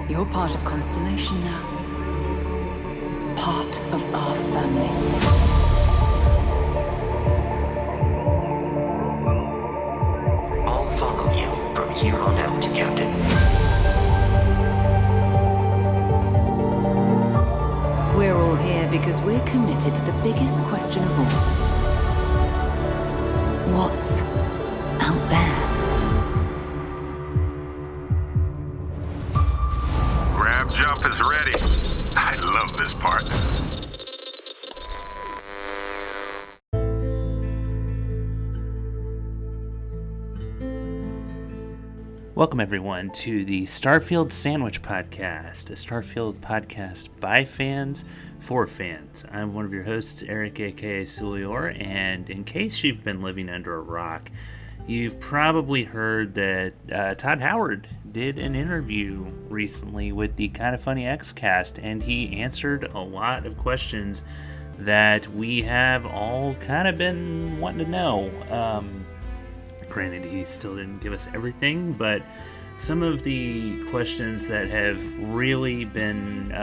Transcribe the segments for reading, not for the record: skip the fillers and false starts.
You're part of Constellation now. Part of our family. I'll follow you from here on out, Captain. We're all here because we're committed to the biggest question of all. What's out there? Grab jump is ready. I love this part. Welcome, everyone, to the Starfield Sandwich Podcast, a Starfield podcast by fans for fans. I'm one of your hosts, Eric, aka Sulior, and in case you've been living under a rock, you've probably heard that Todd Howard did an interview recently with the Kinda Funny XCast, and he answered a lot of questions that we have all kind of been wanting to know. Granted, he still didn't give us everything, but some of the questions that have really been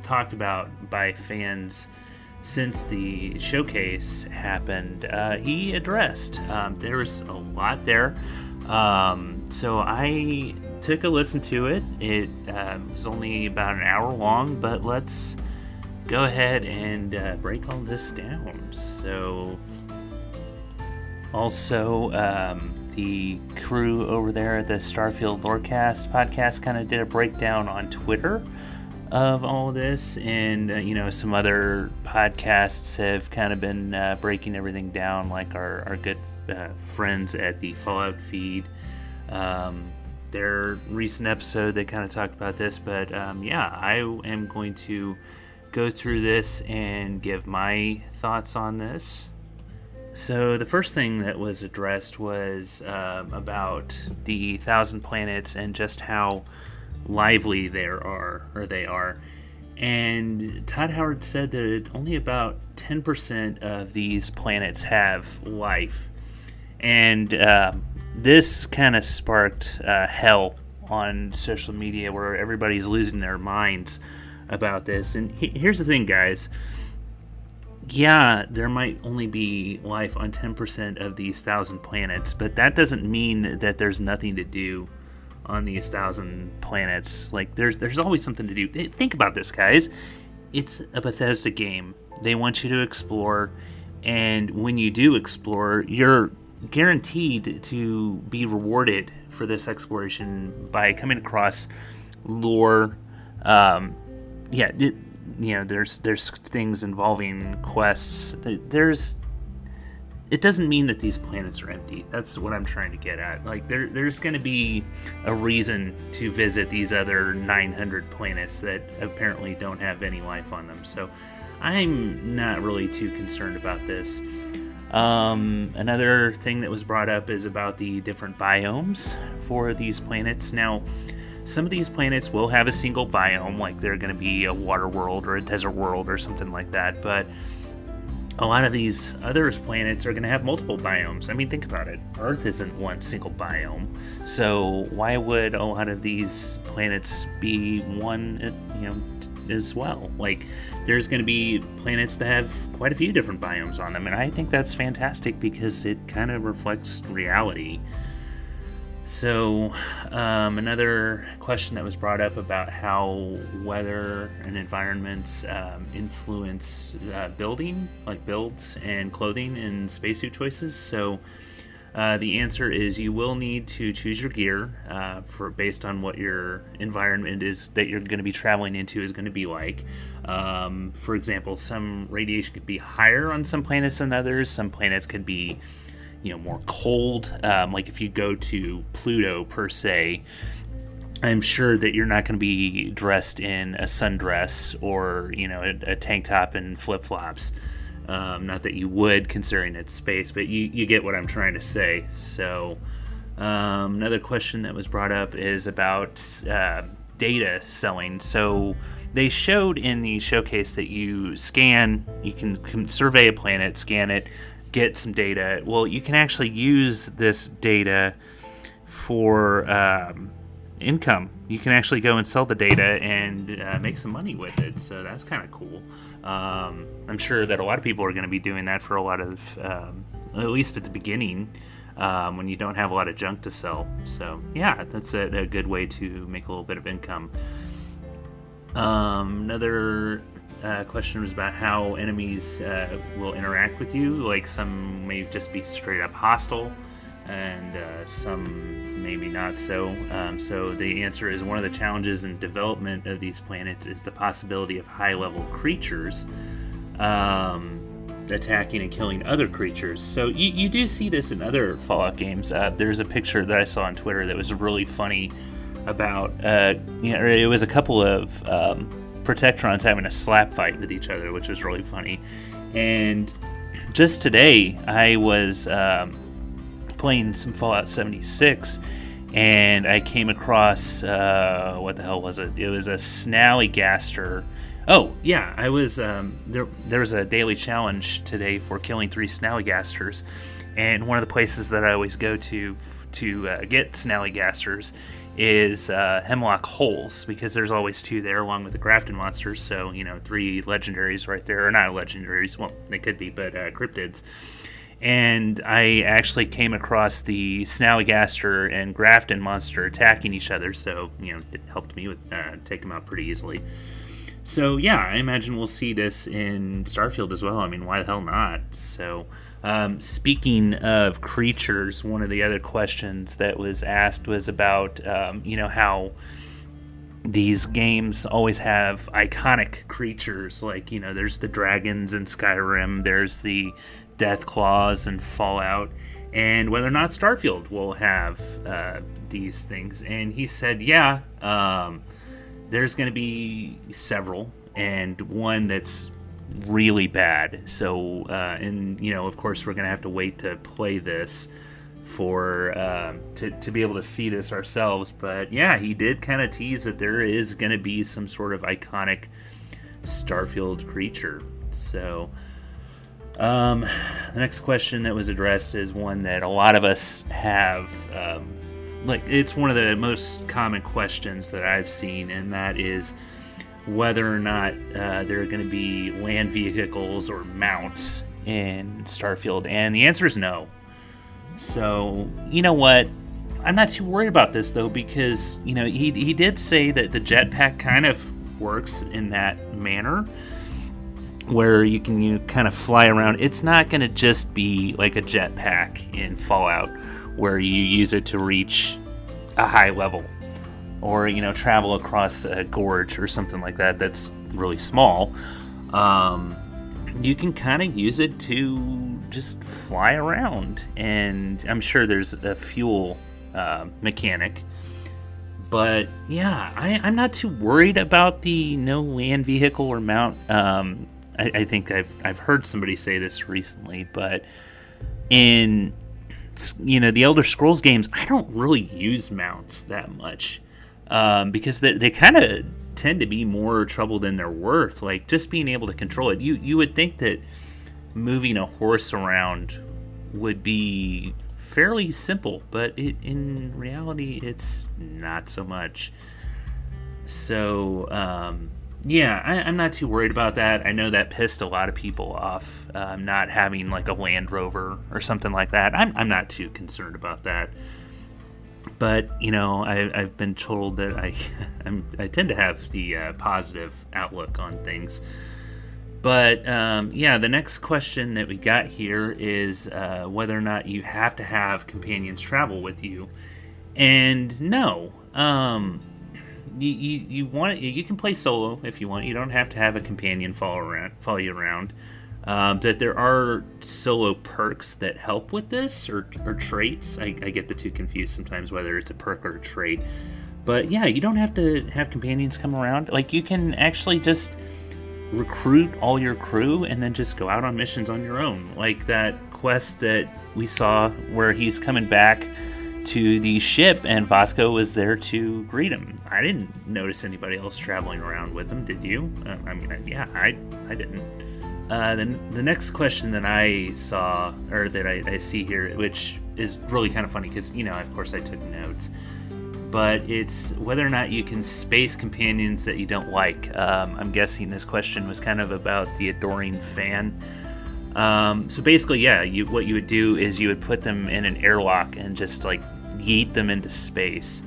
talked about by fans since the showcase happened, he addressed. There was a lot there, so I took a listen to it. It was only about an hour long, but let's go ahead and break all this down. So, also, the crew over there at the Starfield Lorecast podcast kind of did a breakdown on Twitter of all of this, and some other podcasts have kind of been breaking everything down, like our good friends at the Fallout feed. Their recent episode, they kind of talked about this, but I am going to go through this and give my thoughts on this. So the first thing that was addressed was about the 1,000 planets and just how lively they are. And Todd Howard said that only about 10% of these planets have life. And this kind of sparked hell on social media, where everybody's losing their minds about this. And here's the thing, guys. Yeah, there might only be life on 10% of these 1,000 planets, but that doesn't mean that there's nothing to do on these 1,000 planets. Like, there's always something to do. Think about this, guys. It's a Bethesda game. They want you to explore, and when you do explore, you're guaranteed to be rewarded for this exploration by coming across lore. There's things involving quests. It doesn't mean that these planets are empty. That's what I'm trying to get at. Like, there's going to be a reason to visit these other 900 planets that apparently don't have any life on them. So I'm not really too concerned about this. Another thing that was brought up is about the different biomes for these planets. Now, some of these planets will have a single biome, like they're going to be a water world or a desert world or something like that, but a lot of these other planets are going to have multiple biomes. I mean, think about it. Earth isn't one single biome, so why would a lot of these planets be one, as well? Like, there's going to be planets that have quite a few different biomes on them, and I think that's fantastic because it kind of reflects reality. So, another question that was brought up about how weather and environments influence building, like builds and clothing and spacesuit choices. So, the answer is you will need to choose your gear based on what your environment is that you're going to be traveling into is going to be like. For example, some radiation could be higher on some planets than others. Some planets could be more cold. Like if you go to Pluto per se, I'm sure that you're not going to be dressed in a sundress or a tank top and flip-flops. Not that you would, considering it's space, but you get what I'm trying to say. So another question that was brought up is about data selling. So they showed in the showcase that you can survey a planet, scan it, get some data. Well, you can actually use this data for income. You can actually go and sell the data and make some money with it. So that's kind of cool. I'm sure that a lot of people are going to be doing that for a lot of, at least at the beginning, when you don't have a lot of junk to sell. So yeah, that's a good way to make a little bit of income. Another question was about how enemies will interact with you. Like, some may just be straight up hostile, and some maybe not so. So the answer is, one of the challenges in development of these planets is the possibility of high-level creatures attacking and killing other creatures. So you do see this in other Fallout games. There's a picture that I saw on Twitter that was really funny about, it was a couple of Protectrons having a slap fight with each other, which was really funny. And just today, I was playing some Fallout 76, and I came across, what the hell was it? It was a Snallygaster. Oh, yeah, I was, there was a daily challenge today for killing 3 Snallygasters, and one of the places that I always go to get Snallygasters is Hemlock Holes, because there's always 2 there along with the Grafton monsters. So 3 legendaries right there, or not legendaries, well, they could be, but cryptids. And I actually came across the Snallygaster and Grafton monster attacking each other, so it helped me with take them out pretty easily. So yeah, I imagine we'll see this in Starfield as well. I mean, why the hell not? So speaking of creatures, one of the other questions that was asked was about, how these games always have iconic creatures. Like, there's the dragons in Skyrim, there's the Death Claws in Fallout, and whether or not Starfield will have these things. And he said, yeah, there's going to be several, and one that's really bad. So, of course, we're going to have to wait to play this for to be able to see this ourselves. But yeah, he did kind of tease that there is going to be some sort of iconic Starfield creature. So, the next question that was addressed is one that a lot of us have. It's one of the most common questions that I've seen, and that is whether or not there are going to be land vehicles or mounts in Starfield, and the answer is no. So, you know what? I'm not too worried about this, though, because, he did say that the jetpack kind of works in that manner, where you can kind of fly around. It's not going to just be like a jetpack in Fallout, where you use it to reach a high level, or travel across a gorge or something like that that's really small. You can kind of use it to just fly around, and I'm sure there's a fuel mechanic. But yeah, I'm not too worried about the no land vehicle or mount. I think I've heard somebody say this recently, but in the Elder Scrolls games, I don't really use mounts that much, because they kind of tend to be more trouble than they're worth. Like, just being able to control it, you would think that moving a horse around would be fairly simple, but in reality, it's not so much. So yeah, I'm not too worried about that. I know that pissed a lot of people off, not having like a Land Rover or something like that. I'm not too concerned about that. But I've been told that I tend to have the positive outlook on things. But yeah, the next question that we got here is whether or not you have to have companions travel with you. And no. You can play solo if you want. You don't have to have a companion follow you around. That there are solo perks that help with this, or traits. I get the two confused sometimes, whether it's a perk or a trait. But yeah, you don't have to have companions come around. Like, you can actually just recruit all your crew and then just go out on missions on your own. Like that quest that we saw where he's coming back to the ship and Vasco was there to greet him. I didn't notice anybody else traveling around with him, did you? I didn't. Then the next question that I saw, or that I see here, which is really kind of funny because, of course I took notes. but it's whether or not you can space companions that you don't like. I'm guessing this question was kind of about the adoring fan. So basically, yeah, what you would do is you would put them in an airlock and just like yeet them into space.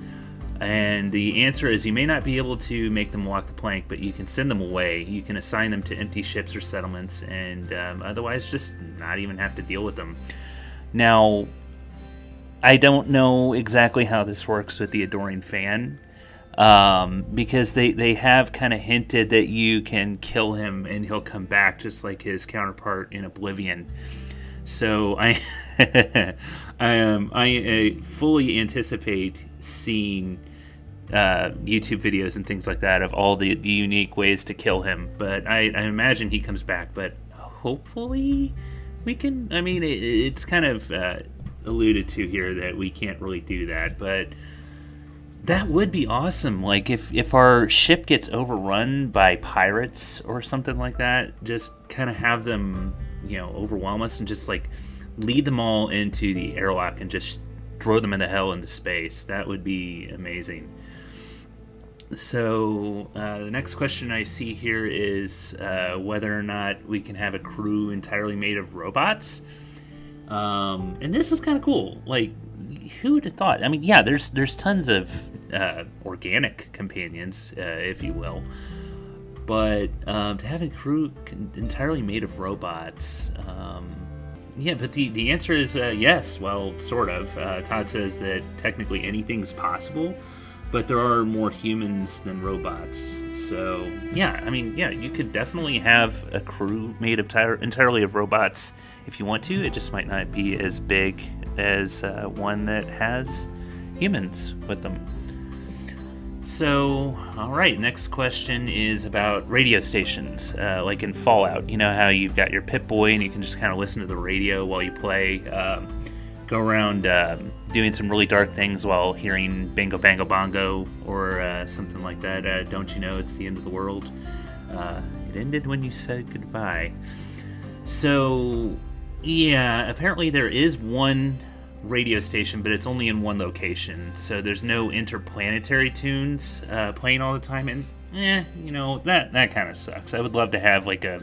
And the answer is you may not be able to make them walk the plank, but you can send them away. You can assign them to empty ships or settlements, and otherwise just not even have to deal with them. Now, I don't know exactly how this works with the adoring fan, because they have kind of hinted that you can kill him and he'll come back just like his counterpart in Oblivion. So I fully anticipate seeing YouTube videos and things like that of all the unique ways to kill him. But I imagine he comes back. But hopefully we can. I mean, it's kind of alluded to here that we can't really do that, but that would be awesome. Like if our ship gets overrun by pirates or something like that, just kind of have them, overwhelm us and just like lead them all into the airlock and just throw them into hell into space. That would be amazing. So the next question I see here is whether or not we can have a crew entirely made of robots. And this is kind of cool. Like, who would have thought? I mean, yeah, there's tons of organic companions, if you will. But to have a crew entirely made of robots, yeah, but the answer is yes. Well, sort of. Todd says that technically anything's possible, but there are more humans than robots. So, yeah, I mean, yeah, you could definitely have a crew made of entirely of robots if you want to. It just might not be as big as one that has humans with them. So, all right, next question is about radio stations, like in Fallout. You know how you've got your Pip-Boy and you can just kind of listen to the radio while you play, go around doing some really dark things while hearing Bingo Bango Bongo or something like that. Don't you know it's the end of the world? It ended when you said goodbye. So, yeah, apparently there is one radio station, but it's only in one location, so there's no interplanetary tunes playing all the time, and that kind of sucks. I would love to have like a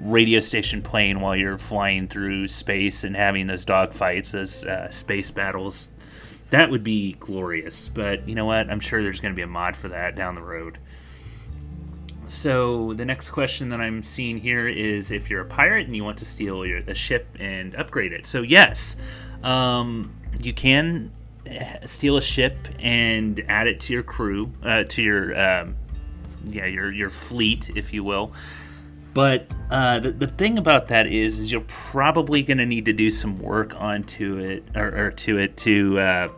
radio station playing while you're flying through space and having those dogfights, those space battles. That would be glorious, but you know what? I'm sure there's going to be a mod for that down the road. So the next question that I'm seeing here is if you're a pirate and you want to steal a ship and upgrade it. So yes, you can steal a ship and add it to your crew, to your fleet, if you will. But the thing about that is you're probably going to need to do some work onto it or to it to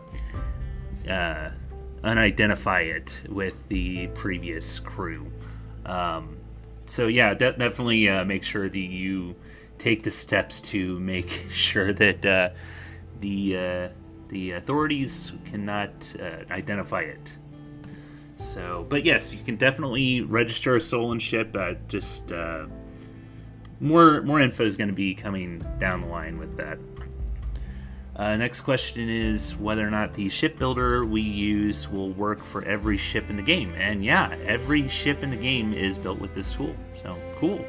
unidentify it with the previous crew. So yeah, definitely make sure that you take the steps to make sure that the authorities cannot identify it. So, but yes, you can definitely register a stolen ship. Just more info is going to be coming down the line with that. Next question is whether or not the shipbuilder we use will work for every ship in the game. And yeah, every ship in the game is built with this tool. So, cool.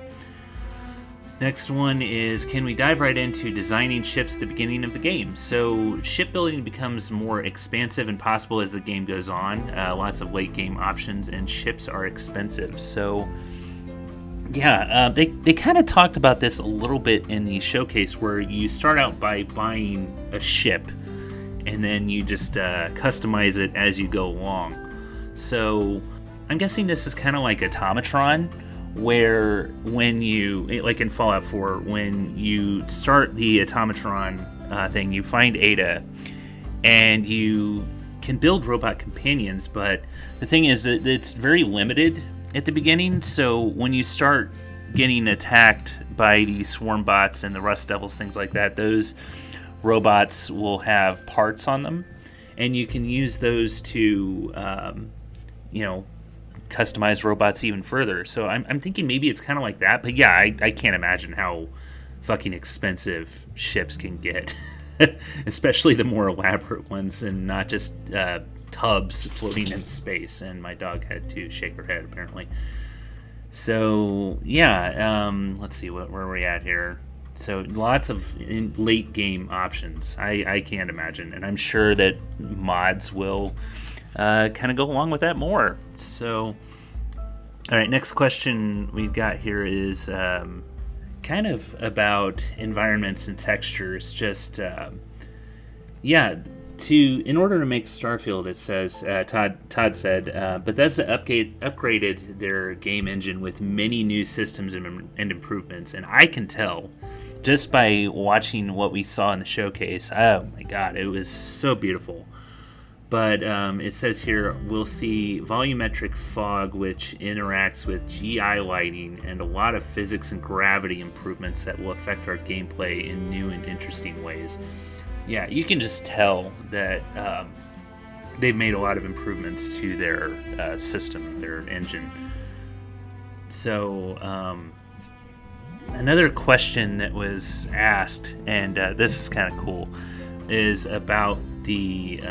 Next one is, can we dive right into designing ships at the beginning of the game? So, shipbuilding becomes more expansive and possible as the game goes on. Lots of late game options, and ships are expensive. So, yeah, they kind of talked about this a little bit in the showcase, where you start out by buying a ship, and then you just customize it as you go along. So, I'm guessing this is kind of like Automatron, where when you, like in Fallout 4, when you start the Automatron thing, you find Ada, and you can build robot companions, but the thing is that it's very limited at the beginning. So when you start getting attacked by the swarm bots and the rust devils, things like that, those robots will have parts on them, and you can use those to customize robots even further. So I'm thinking maybe it's kind of like that, but yeah, I can't imagine how fucking expensive ships can get. especially the more elaborate ones, and not just tubs floating in space. And my dog had to shake her head, apparently. So, yeah, let's see, where are we at here? So, lots of late game options, I can't imagine. And I'm sure that mods will kind of go along with that more. So, all right, next question we've got here is kind of about environments and textures. Just, in order to make Starfield, it says, Todd said, Bethesda upgraded their game engine with many new systems and improvements. And I can tell, just by watching what we saw in the showcase, oh my god, it was so beautiful. But it says here, we'll see volumetric fog, which interacts with GI lighting, and a lot of physics and gravity improvements that will affect our gameplay in new and interesting ways. Yeah, you can just tell that they've made a lot of improvements to their system, their engine. So, another question that was asked, and this is kind of cool, is about the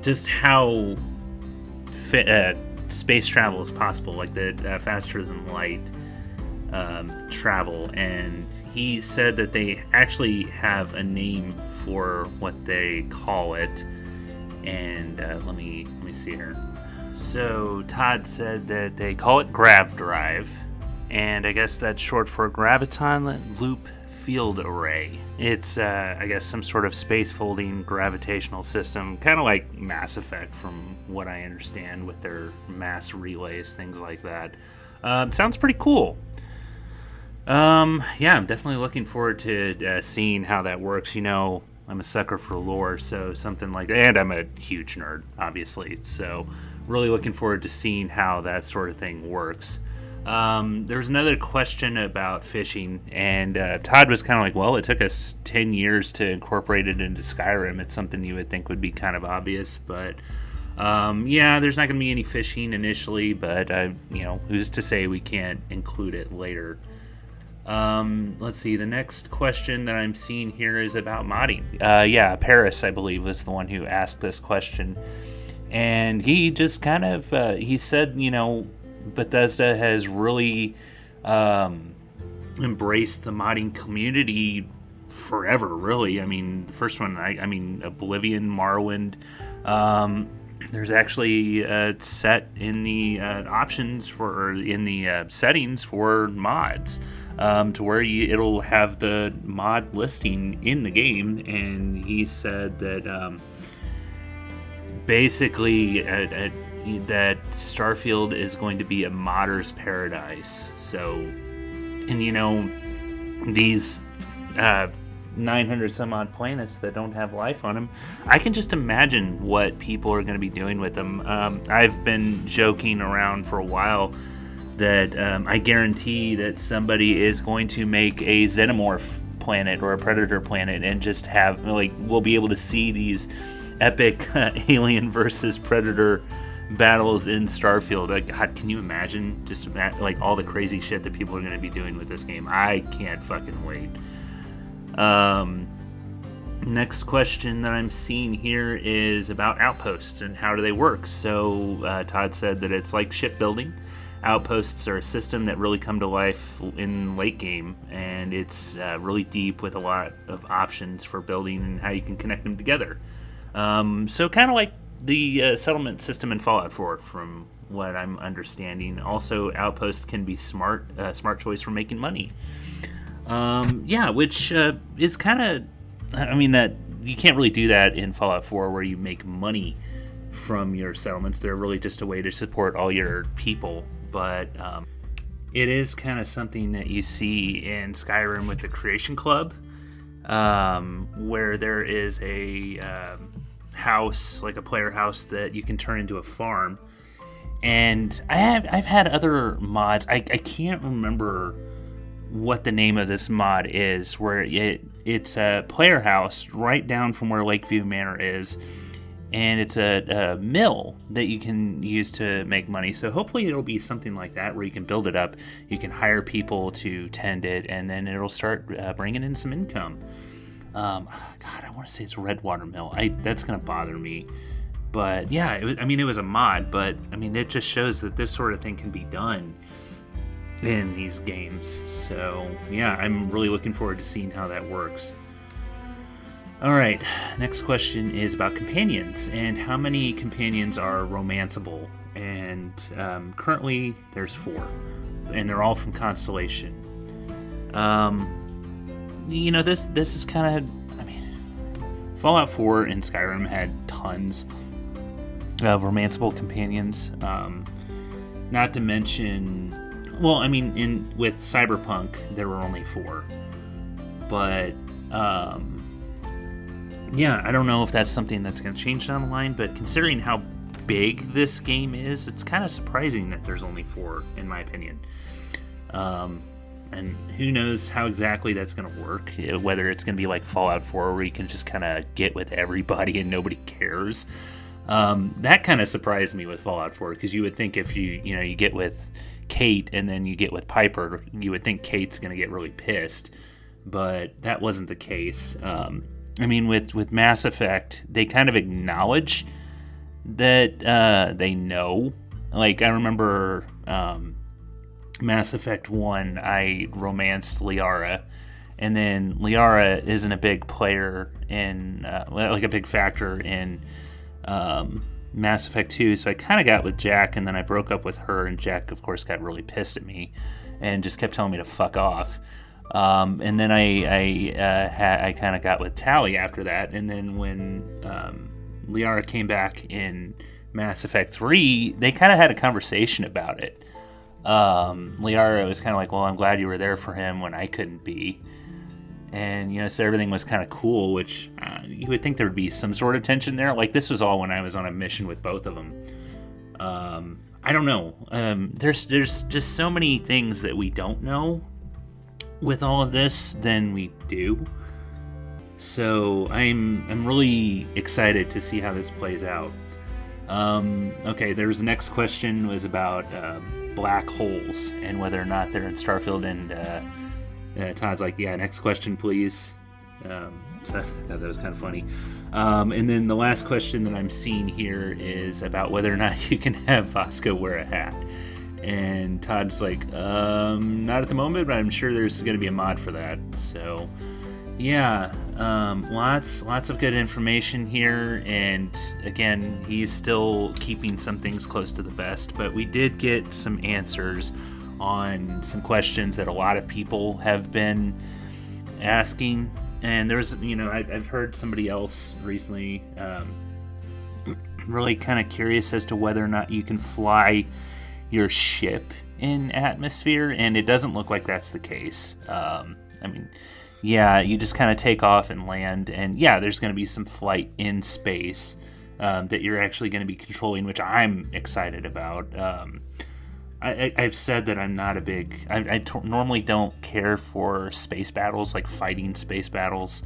just how space travel is possible, like the faster than light travel. And he said that they actually have a name for what they call it. And let me see here. So Todd said that they call it grav drive, and I guess that's short for graviton loop field array. It's I guess some sort of space folding gravitational system, kind of like Mass Effect from what I understand, with their mass relays, things like that. Sounds pretty cool. I'm definitely looking forward to seeing how that works. You know, I'm a sucker for lore, so something like that, and I'm a huge nerd, obviously, so really looking forward to seeing how that sort of thing works. There's another question about fishing, and Todd was kind of like, well, it took us 10 years to incorporate it into Skyrim. It's something you would think would be kind of obvious, but there's not going to be any fishing initially, but who's to say we can't include it later. Let's see, the next question that I'm seeing here is about modding. Paris, I believe, was the one who asked this question, and he just kind of he said, Bethesda has really embraced the modding community forever, really. I mean, the first one, Oblivion, Morrowind, there's actually a set in the options in the settings for mods, to where it'll have the mod listing in the game. And he said that basically that Starfield is going to be a modder's paradise. So, and these 900 some odd planets that don't have life on them, I can just imagine what people are going to be doing with them. I've been joking around for a while that I guarantee that somebody is going to make a xenomorph planet or a predator planet, and just have, we'll be able to see these epic alien versus predator battles in Starfield. God, can you imagine just all the crazy shit that people are going to be doing with this game? I can't fucking wait. Next question that I'm seeing here is about outposts and how do they work. So Todd said that it's like shipbuilding. Outposts are a system that really come to life in late game, and it's really deep with a lot of options for building and how you can connect them together. So kind of like the settlement system in Fallout 4, from what I'm understanding. Also, outposts can be smart choice for making money. Which is kind of, that you can't really do that in Fallout 4 where you make money from your settlements. They're really just a way to support all your people. But it is kind of something that you see in Skyrim with the Creation Club, where there is a house, like a player house, that you can turn into a farm. And I've had other mods. I can't remember what the name of this mod is, where it's a player house right down from where Lakeview Manor is, and it's a mill that you can use to make money. So hopefully it'll be something like that, where you can build it up, you can hire people to tend it, and then it'll start bringing in some income. God, I want to say it's Red Watermill. That's gonna bother me. But yeah, it was a mod, but I mean, it just shows that this sort of thing can be done in these games. So yeah, I'm really looking forward to seeing how that works. All right, next question is about companions and how many companions are romanceable. And currently there's 4, and they're all from Constellation. This is kind of, I mean, Fallout 4 and Skyrim had tons of romanceable companions. Not to mention, well, I mean, with Cyberpunk there were only 4, but yeah, I don't know if that's something that's going to change down the line, but considering how big this game is, it's kind of surprising that there's only 4, in my opinion. And who knows how exactly that's going to work, whether it's going to be like Fallout 4 where you can just kind of get with everybody and nobody cares. That kind of surprised me with Fallout 4, because you would think if you get with Kate and then you get with Piper, you would think Kate's going to get really pissed, but that wasn't the case. I mean, with Mass Effect, they kind of acknowledge that they know. Like, I remember Mass Effect 1, I romanced Liara, and then Liara isn't a big player in, like a big factor in Mass Effect 2, so I kind of got with Jack, and then I broke up with her, and Jack, of course, got really pissed at me and just kept telling me to fuck off. And then I kind of got with Tally after that, and then when Liara came back in Mass Effect 3, they kind of had a conversation about it. Liara was kind of like, well, I'm glad you were there for him when I couldn't be. And, so everything was kind of cool, which you would think there would be some sort of tension there. Like, this was all when I was on a mission with both of them. I don't know. There's just so many things that we don't know with all of this than we do. So I'm really excited to see how this plays out. Okay, there's the next question was about black holes and whether or not they're in Starfield, and Todd's like, yeah, next question, please. So I thought that was kind of funny. And then the last question that I'm seeing here is about whether or not you can have Vasco wear a hat. And Todd's like, not at the moment, but I'm sure there's going to be a mod for that. So, yeah, lots of good information here. And again, he's still keeping some things close to the vest, but we did get some answers on some questions that a lot of people have been asking. And there's, I've heard somebody else recently really kind of curious as to whether or not you can fly your ship in atmosphere, and it doesn't look like that's the case. You just kind of take off and land, and yeah, there's going to be some flight in space that you're actually going to be controlling, which I'm excited about. I've said that I'm not a big... I normally don't care for space battles, like fighting space battles.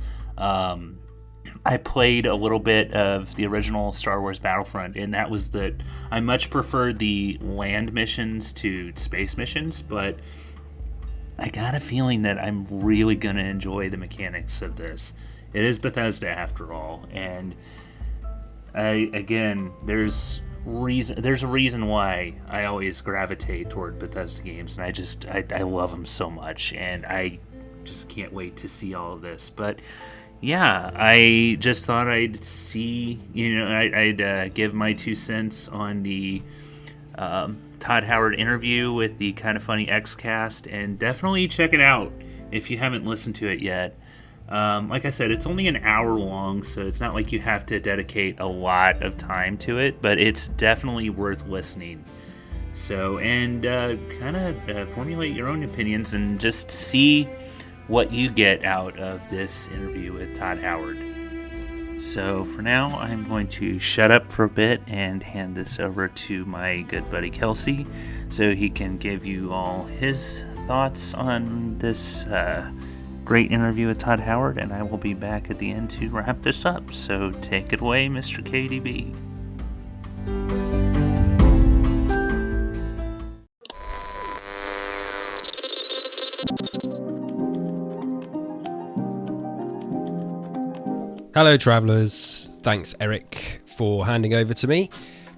I played a little bit of the original Star Wars Battlefront, and that was that I much preferred the land missions to space missions, but I got a feeling that I'm really going to enjoy the mechanics of this. It is Bethesda after all, and there's a reason why I always gravitate toward Bethesda games, and I love them so much, and I just can't wait to see all of this. But yeah, I just thought I'd see, I'd give my 2 cents on the Todd Howard interview with the Kinda Funny XCast, and definitely check it out if you haven't listened to it yet. Like I said, it's only an hour long, so it's not like you have to dedicate a lot of time to it, but it's definitely worth listening. So, and kind of formulate your own opinions and just see what you get out of this interview with Todd Howard. So for now, I'm going to shut up for a bit and hand this over to my good buddy Kelsey so he can give you all his thoughts on this great interview with Todd Howard, and I will be back at the end to wrap this up. So take it away, Mr. KDB. Hello travellers, thanks Eric for handing over to me.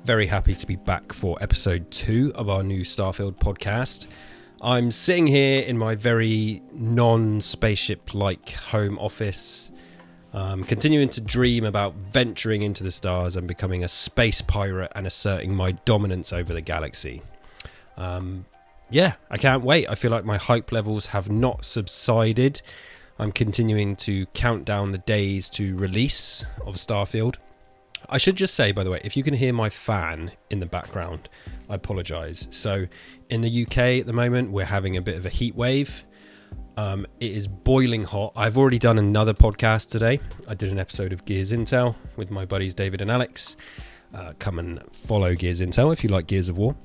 Very happy to be back for episode 2 of our new Starfield podcast. I'm sitting here in my very non-spaceship-like home office, continuing to dream about venturing into the stars and becoming a space pirate and asserting my dominance over the galaxy. I can't wait. I feel like my hype levels have not subsided. I'm continuing to count down the days to release of Starfield. I should just say, by the way, if you can hear my fan in the background, I apologise. So in the UK at the moment, we're having a bit of a heat wave. It is boiling hot. I've already done another podcast today. I did an episode of Gears Intel with my buddies David and Alex. Come and follow Gears Intel if you like Gears of War.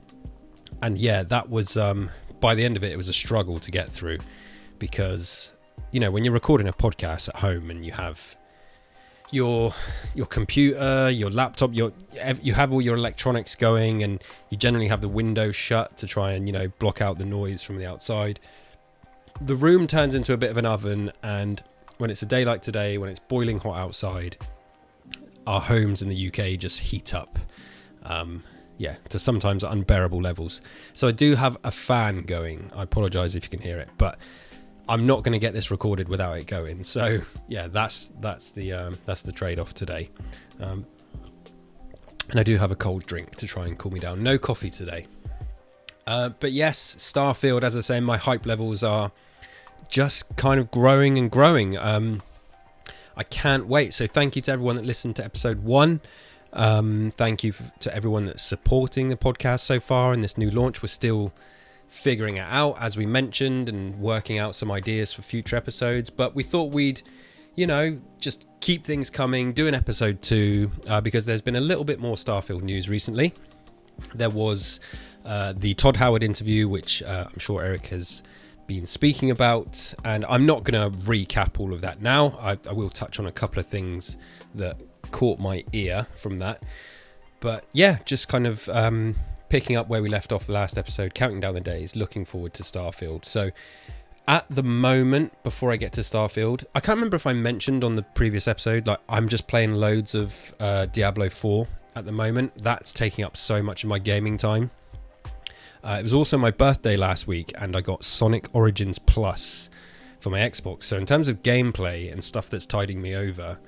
And yeah, that was, by the end of it, it was a struggle to get through because, you know, when you're recording a podcast at home and you have your computer, your laptop, you have all your electronics going, and you generally have the window shut to try and, you know, block out the noise from the outside. The room turns into a bit of an oven, and when it's a day like today, when it's boiling hot outside, our homes in the UK just heat up. To sometimes unbearable levels. So I do have a fan going. I apologise if you can hear it, but I'm not going to get this recorded without it going. So yeah, that's the trade-off today. And I do have a cold drink to try and cool me down. No coffee today. But yes, Starfield, as I say, my hype levels are just kind of growing and growing. I can't wait. So thank you to everyone that listened to episode 1. Thank you to everyone that's supporting the podcast so far in this new launch. We're still figuring it out, as we mentioned, and working out some ideas for future episodes, but we thought we'd, you know, just keep things coming, do an episode 2, because there's been a little bit more Starfield news recently. There was the Todd Howard interview, which I'm sure Eric has been speaking about, and I'm not going to recap all of that now. I will touch on a couple of things that caught my ear from that, but yeah, just kind of picking up where we left off the last episode, counting down the days, looking forward to Starfield. So at the moment, before I get to Starfield, I can't remember if I mentioned on the previous episode, like I'm just playing loads of Diablo 4 at the moment. That's taking up so much of my gaming time. It was also my birthday last week, and I got Sonic Origins Plus for my Xbox. So in terms of gameplay and stuff that's tiding me over,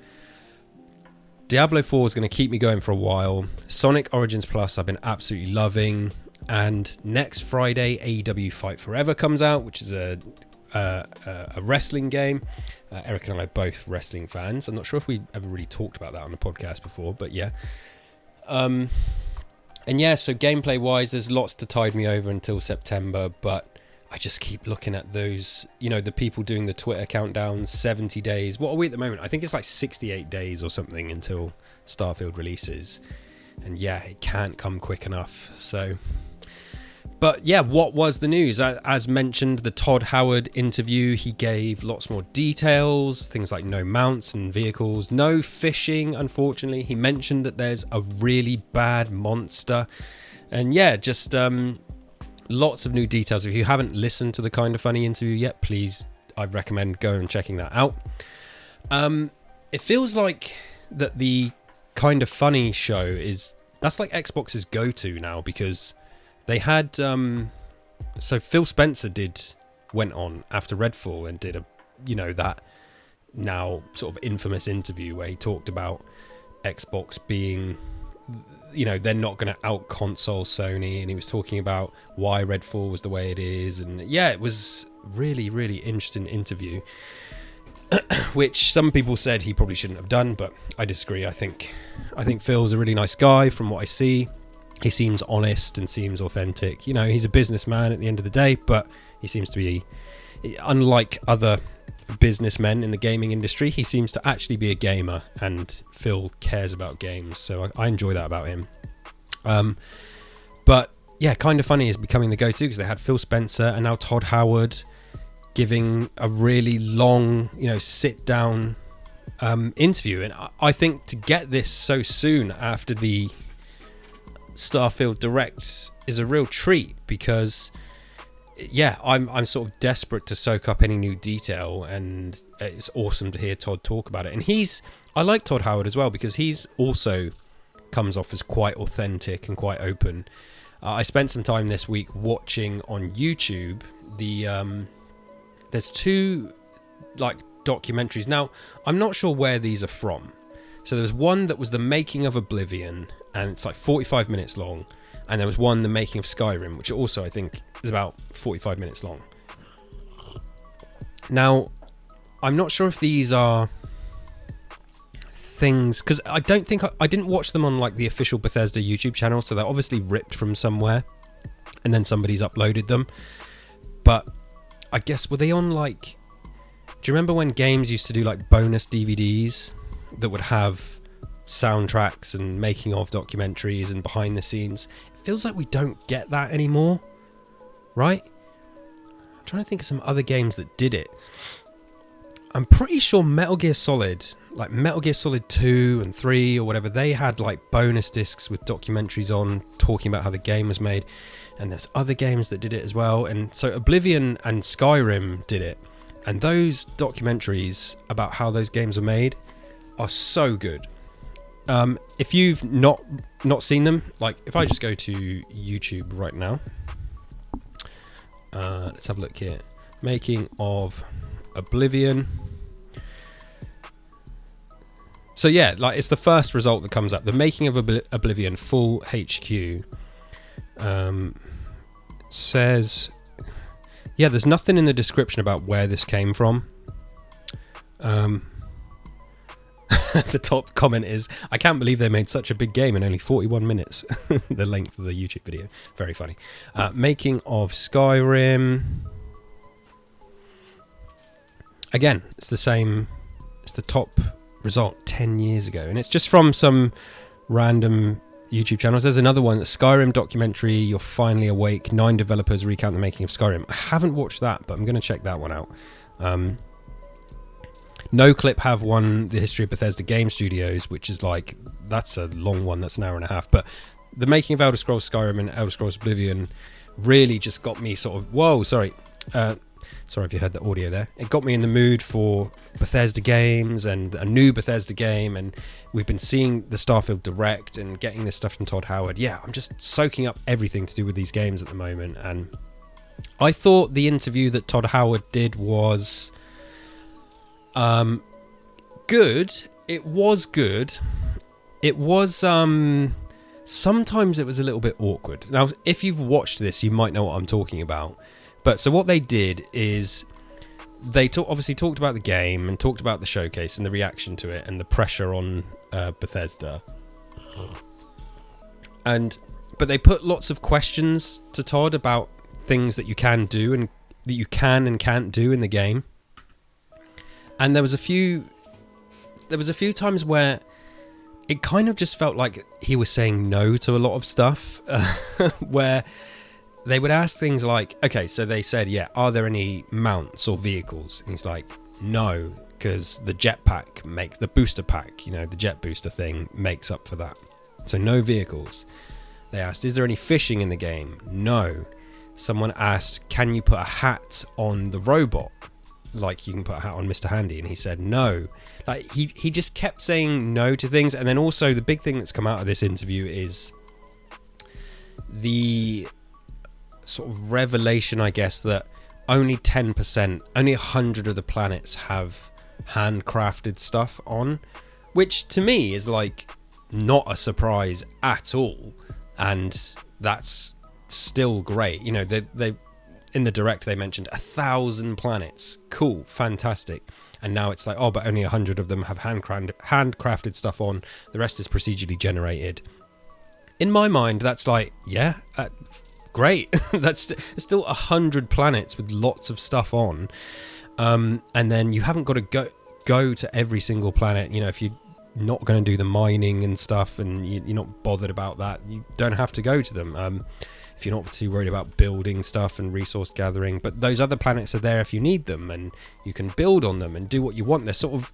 Diablo 4 is going to keep me going for a while. Sonic Origins Plus I've been absolutely loving. And next Friday, AEW Fight Forever comes out, which is a wrestling game. Eric and I are both wrestling fans. I'm not sure if we ever really talked about that on the podcast before, but yeah. And yeah, so gameplay-wise, there's lots to tide me over until September, but I just keep looking at those, you know, the people doing the Twitter countdown, 70 days. What are we at the moment? I think it's like 68 days or something until Starfield releases. And yeah, it can't come quick enough. So, but yeah, what was the news? As mentioned, the Todd Howard interview, he gave lots more details, things like no mounts and vehicles, no fishing, unfortunately. He mentioned that there's a really bad monster. And yeah, just lots of new details. If you haven't listened to the Kinda Funny interview yet, please, I'd recommend going and checking that out. It feels like that the Kinda Funny show that's like Xbox's go-to now, because they had so Phil Spencer went on after Redfall and did that now sort of infamous interview where he talked about Xbox being, you know, they're not going to out console Sony, and he was talking about why Redfall was the way it is. And yeah, it was really, really interesting interview, which some people said he probably shouldn't have done, but I disagree. I think Phil's a really nice guy from what I see. He seems honest and seems authentic. You know, he's a businessman at the end of the day, but he seems to be, unlike other businessmen in the gaming industry, he seems to actually be a gamer, and Phil cares about games, so I enjoy that about him. But yeah, Kinda Funny is becoming the go-to because they had Phil Spencer and now Todd Howard giving a really long, you know, sit-down interview. And I think to get this so soon after the Starfield Direct is a real treat, because yeah, I'm sort of desperate to soak up any new detail, and it's awesome to hear Todd talk about it. And I like Todd Howard as well, because he's also comes off as quite authentic and quite open. I spent some time this week watching on YouTube there's 2 like documentaries. Now, I'm not sure where these are from. So there was one that was the making of Oblivion, and it's like 45 minutes long. And there was one, the making of Skyrim, which also I think is about 45 minutes long. Now, I'm not sure if these are things, because I don't think I didn't watch them on like the official Bethesda YouTube channel, so they're obviously ripped from somewhere and then somebody's uploaded them. But I guess, were they on like, do you remember when games used to do like bonus DVDs that would have soundtracks and making of documentaries and behind the scenes? It feels like we don't get that anymore, right? I'm trying to think of some other games that did it. I'm pretty sure Metal Gear Solid, like Metal Gear Solid 2 and 3 or whatever, they had like bonus discs with documentaries on talking about how the game was made. And there's other games that did it as well. And so Oblivion and Skyrim did it. And those documentaries about how those games are made are so good. If you've not seen them, like if I just go to YouTube right now, let's have a look here. Making of Oblivion. So yeah, like it's the first result that comes up. The making of Oblivion full HQ. Says, yeah, there's nothing in the description about where this came from. The top comment is, I can't believe they made such a big game in only 41 minutes. The length of the YouTube video. Very funny. Making of Skyrim. Again, it's the same. It's the top result 10 years ago. And it's just from some random YouTube channels. There's another one, a Skyrim documentary, You're Finally Awake. 9 developers recount the making of Skyrim. I haven't watched that, but I'm going to check that one out. No Clip have won the history of Bethesda Game Studios, which is like, that's a long one, that's an hour and a half. But the making of Elder Scrolls Skyrim and Elder Scrolls Oblivion really just got me sort of, whoa, sorry. Sorry if you heard the audio there. It got me in the mood for Bethesda games and a new Bethesda game, and we've been seeing the Starfield Direct and getting this stuff from Todd Howard. Yeah, I'm just soaking up everything to do with these games at the moment, and I thought the interview that Todd Howard did was good. It was good. It was sometimes it was a little bit awkward. Now, if you've watched this, you might know what I'm talking about. But so what they did is they obviously talked about the game and talked about the showcase and the reaction to it and the pressure on Bethesda. But they put lots of questions to Todd about things that you can do and that you can and can't do in the game. And there was a few times where it kind of just felt like he was saying no to a lot of stuff, where they would ask things like, okay, so they said, yeah, are there any mounts or vehicles? And he's like, no, because the jetpack makes the booster pack, the jet booster thing makes up for that. So no vehicles. They asked, is there any fishing in the game? No. Someone asked, can you put a hat on the robot? Like you can put a hat on Mr. Handy, and he said no. Like he just kept saying no to things. And then also the big thing that's come out of this interview is the sort of revelation, I guess, that only 10%, only 100 of the planets have handcrafted stuff on, which to me is like not a surprise at all, and that's still great. They in the direct they mentioned 1,000 planets. Cool, fantastic. And now it's like, oh, but only 100 of them have handcrafted stuff on. The rest is procedurally generated. In my mind, that's like, yeah, great. That's still 100 planets with lots of stuff on. And then you haven't got to go to every single planet. If you're not going to do the mining and stuff and you're not bothered about that, you don't have to go to them. If you're not too worried about building stuff and resource gathering, but those other planets are there if you need them, and you can build on them and do what you want. They're sort of,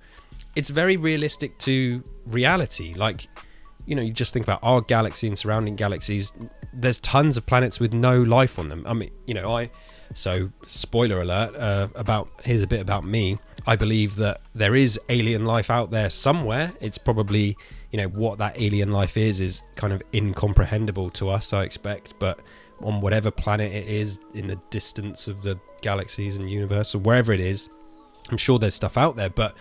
it's very realistic to reality. Like, you just think about our galaxy and surrounding galaxies. There's tons of planets with no life on them. I mean, So, spoiler alert, here's a bit about me. I believe that there is alien life out there somewhere. It's probably, what that alien life is kind of incomprehensible to us, I expect. But on whatever planet it is, in the distance of the galaxies and universe, or wherever it is, I'm sure there's stuff out there. But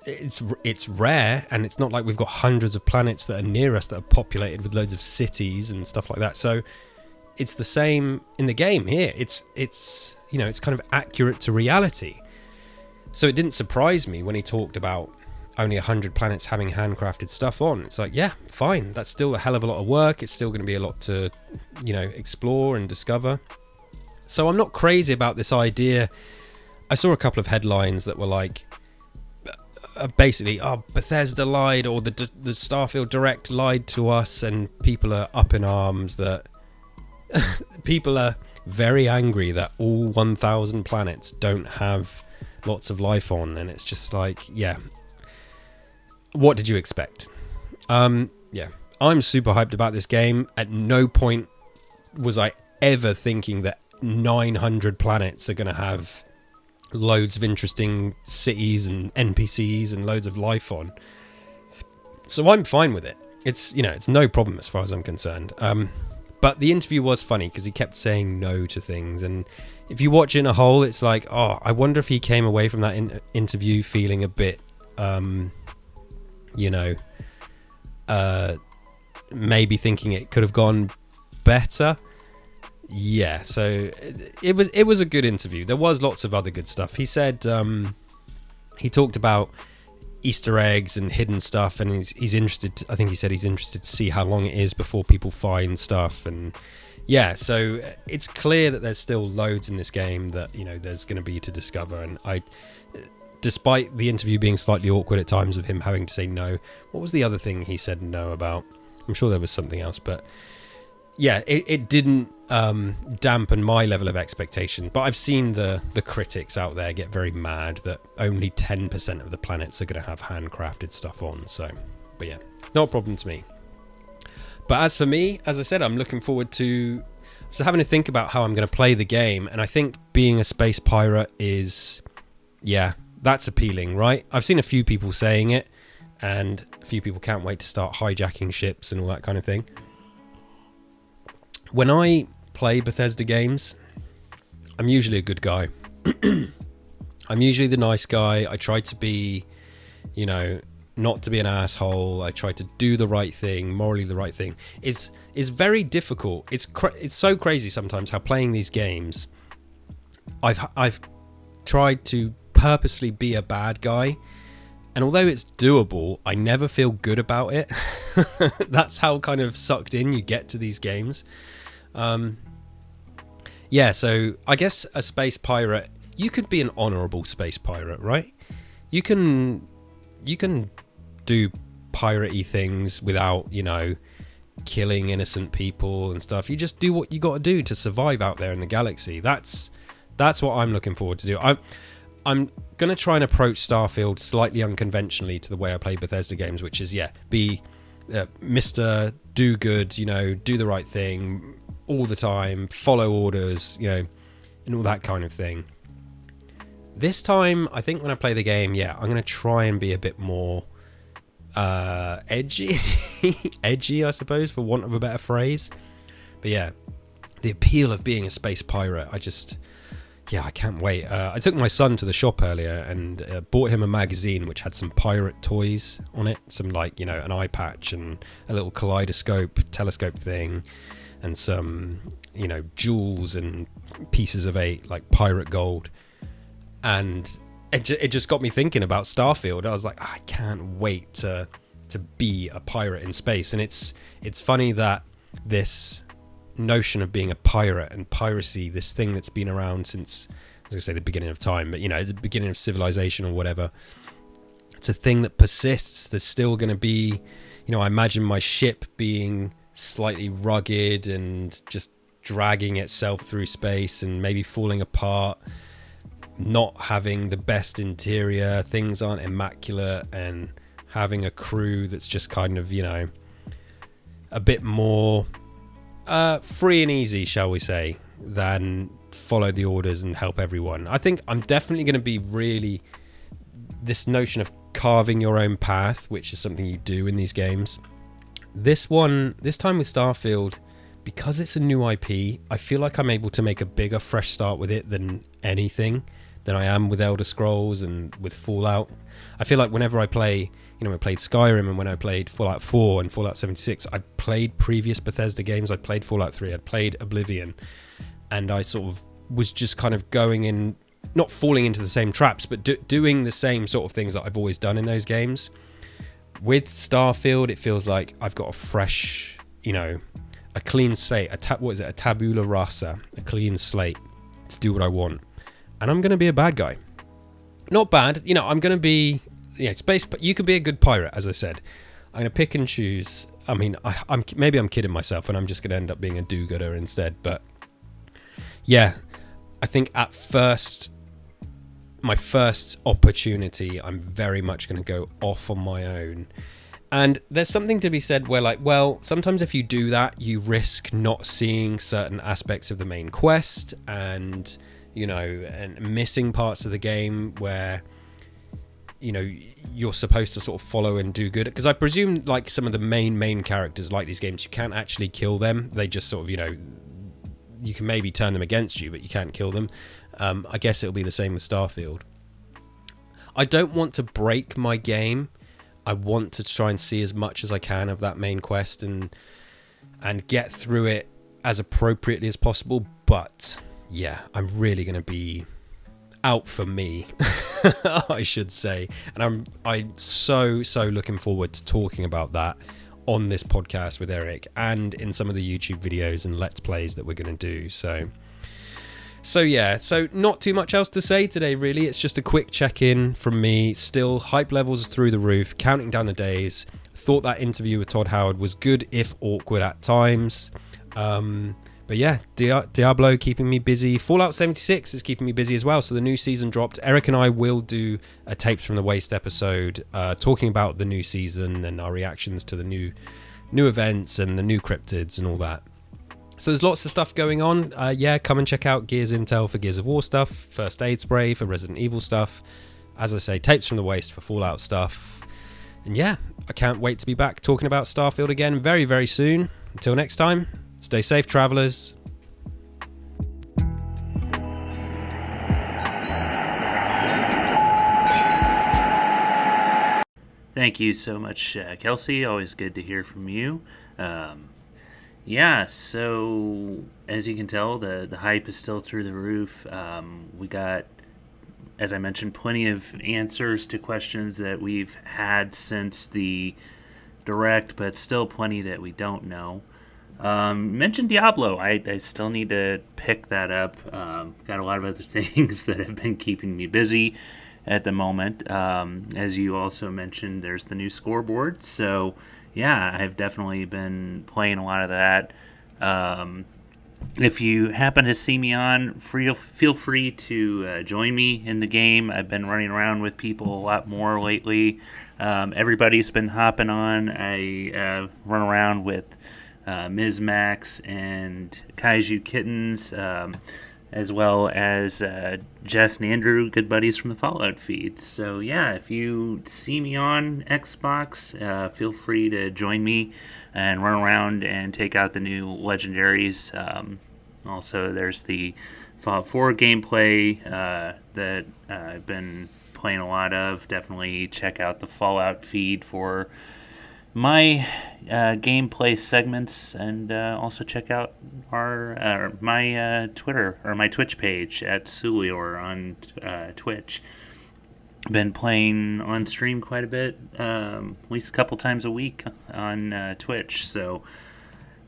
it's rare, and it's not like we've got hundreds of planets that are near us that are populated with loads of cities and stuff like that. So it's the same in the game here. It's kind of accurate to reality. So it didn't surprise me when he talked about only 100 planets having handcrafted stuff on. It's like, yeah, fine. That's still a hell of a lot of work. It's still going to be a lot to, explore and discover. So I'm not crazy about this idea. I saw a couple of headlines that were like, basically, Bethesda lied, or the Starfield Direct lied to us, and people are up in arms that people are very angry that all 1,000 planets don't have lots of life on. And it's just like, yeah, what did you expect? I'm super hyped about this game. At no point was I ever thinking that 900 planets are going to have loads of interesting cities and NPCs and loads of life on. So I'm fine with it. It's no problem as far as I'm concerned. But the interview was funny because he kept saying no to things, and if you watch in a whole, it's like, I wonder if he came away from that interview feeling a bit maybe thinking it could have gone better. Yeah, so it was a good interview. There was lots of other good stuff. He said he talked about Easter eggs and hidden stuff, and he's interested. I think he said he's interested to see how long it is before people find stuff, and yeah, so it's clear that there's still loads in this game that there's going to be to discover. And despite the interview being slightly awkward at times of him having to say no, what was the other thing he said no about? I'm sure there was something else, but yeah, it didn't dampen my level of expectation. But I've seen the critics out there get very mad that only 10% of the planets are going to have handcrafted stuff on. So, but yeah, not a problem to me. But as for me, as I said, I'm looking forward to having to think about how I'm going to play the game. And I think being a space pirate is, yeah, that's appealing, right? I've seen a few people saying it, and a few people can't wait to start hijacking ships and all that kind of thing. When I play Bethesda games, I'm usually a good guy. I'm usually the nice guy. I try to be, not to be an asshole. I try to do the right thing, morally the right thing. It's very difficult. It's so crazy sometimes how playing these games, I've tried to purposely be a bad guy, and although it's doable, I never feel good about it. That's how kind of sucked in you get to these games. So I guess a space pirate, you could be an honorable space pirate, right? You can do piratey things without, killing innocent people and stuff. You just do what you got to do to survive out there in the galaxy. That's what I'm looking forward to do. I'm going to try and approach Starfield slightly unconventionally to the way I play Bethesda games, which is, be Mr. Do Good, do the right thing all the time, follow orders, and all that kind of thing. This time, I think when I play the game, I'm going to try and be a bit more edgy, I suppose, for want of a better phrase. But yeah, the appeal of being a space pirate, I can't wait. I took my son to the shop earlier and bought him a magazine which had some pirate toys on it. Some an eye patch and a little kaleidoscope, telescope thing, and some, jewels and pieces of pirate gold. And it just got me thinking about Starfield. I was like, I can't wait to be a pirate in space. And it's funny that this notion of being a pirate and piracy, this thing that's been around since, I was going to say the beginning of time, but the beginning of civilization or whatever, it's a thing that persists. There's still going to be, I imagine my ship being slightly rugged and just dragging itself through space and maybe falling apart, not having the best interior, things aren't immaculate, and having a crew that's just kind of, a bit more free and easy, shall we say, than follow the orders and help everyone. I think I'm definitely going to be really this notion of carving your own path, which is something you do in these games. This time with Starfield, because it's a new IP, I feel like I'm able to make a bigger fresh start with it than I am with Elder Scrolls and with Fallout. I feel like whenever I play, I played Skyrim, and when I played Fallout 4 and Fallout 76, I played previous Bethesda games. I played Fallout 3, I played Oblivion, and I sort of was just kind of going in, not falling into the same traps, but doing the same sort of things that I've always done in those games. With Starfield, it feels like I've got a fresh, a clean slate, a tabula rasa, a clean slate to do what I want. And I'm going to be a bad guy. Not bad, I'm going to be, space, but you could be a good pirate, as I said. I'm going to pick and choose. I mean, maybe I'm kidding myself and I'm just going to end up being a do-gooder instead. But yeah, I think at first, my first opportunity, I'm very much going to go off on my own. And there's something to be said where sometimes if you do that, you risk not seeing certain aspects of the main quest and missing parts of the game where, you're supposed to sort of follow and do good. Because I presume some of the main characters like these games, you can't actually kill them. They just sort of, you can maybe turn them against you, but you can't kill them. I guess it'll be the same with Starfield. I don't want to break my game. I want to try and see as much as I can of that main quest and get through it as appropriately as possible. But yeah, I'm really going to be out for me, I should say. And I'm so looking forward to talking about that on this podcast with Eric and in some of the YouTube videos and Let's Plays that we're going to do. So yeah, so not too much else to say today, really. It's just a quick check-in from me. Still, hype levels through the roof, counting down the days. Thought that interview with Todd Howard was good, if awkward at times. But yeah, Diablo keeping me busy. Fallout 76 is keeping me busy as well. So the new season dropped. Eric and I will do a Tapes from the Waste episode talking about the new season and our reactions to the new events and the new cryptids and all that. So there's lots of stuff going on. Come and check out Gears Intel for Gears of War stuff, First Aid Spray for Resident Evil stuff. As I say, Tapes from the Waste for Fallout stuff. And yeah, I can't wait to be back talking about Starfield again very, very soon. Until next time, stay safe, travelers. Thank you so much, Kelsey. Always good to hear from you. So as you can tell, the hype is still through the roof. We got, as I mentioned, plenty of answers to questions that we've had since the direct, but still plenty that we don't know. Mentioned Diablo. I still need to pick that up. Got a lot of other things that have been keeping me busy at the moment. As you also mentioned, there's the new scoreboard. So yeah, I've definitely been playing a lot of that. If you happen to see me on, feel free to join me in the game. I've been running around with people a lot more lately. Everybody's been hopping on. I run around with Ms. Max and Kaiju Kittens, as well as Jess and Andrew, good buddies from the Fallout feed. So yeah, if you see me on Xbox, feel free to join me and run around and take out the new legendaries. Also, there's the Fallout 4 gameplay that I've been playing a lot of. Definitely check out the Fallout feed for my gameplay segments, and also check out my Twitter or my Twitch page at Sulior on Twitch. Been playing on stream quite a bit, at least a couple times a week on Twitch. So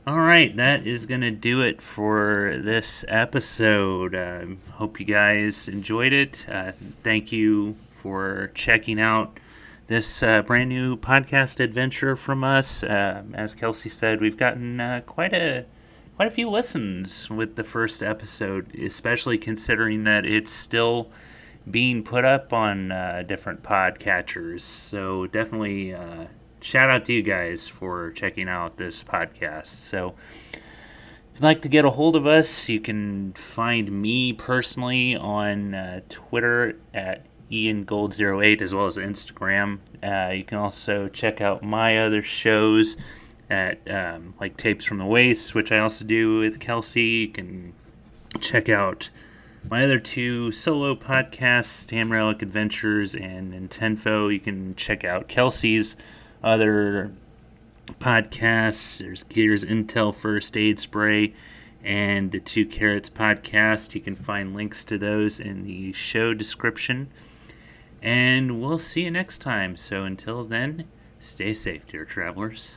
all right, that is going to do it for this episode. Hope you guys enjoyed it. Thank you for checking out this brand new podcast adventure from us. As Kelsey said, we've gotten quite a few listens with the first episode, especially considering that it's still being put up on different podcatchers. So definitely shout out to you guys for checking out this podcast. So you'd like to get a hold of us, you can find me personally on Twitter at IanGold08 as well as Instagram. You can also check out my other shows at like Tapes from the Waste, which I also do with Kelsey. You can check out my other 2 solo podcasts, Tam Relic Adventures and Nintenfo. You can check out Kelsey's other podcasts. There's Gears Intel First Aid Spray and the 2 Carrots podcast. You can find links to those in the show description. And we'll see you next time. So until then, stay safe, dear travelers.